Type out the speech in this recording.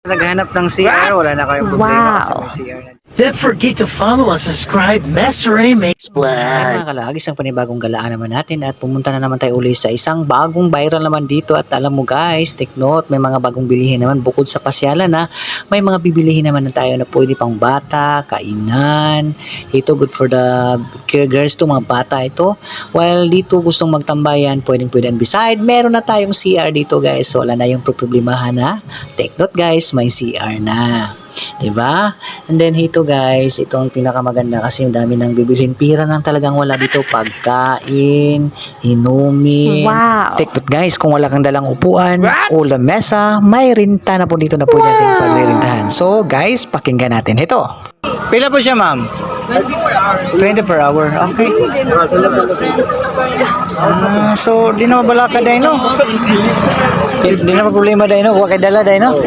Naghanap ng CR, wala na kayong problema kasi may CR na. Don't forget to follow and subscribe. Master A makes Ay blood. mga kalagis, ang panibagong galaan naman natin at pumunta na naman tayo uli sa isang bagong viral naman dito at alam mo guys, take note, may mga bagong bilihin naman bukod sa pasyalan na may mga bibilihin naman na tayo na pwede pang bata, kainan, ito good for the girls to mga bata ito, while dito gustong magtambayan, pwedeng beside, meron na tayong CR dito guys, so wala na yung problemahan na, take note guys, may CR na. Diba? And then ito guys, itong pinakamaganda kasi yung dami ng bibilhin. Pira nang talagang wala dito. Pagkain, inumin. Wow. Take note guys, kung wala kang dalang upuan o lamesa, may rinta na po dito na po natin pagririntahan. So guys, pakinggan natin. Ito. Pila po siya ma'am? 24 hour. Okay. So di na mabala ka dahil no? Di na problema dahil no? Huwag kay dala dahil no?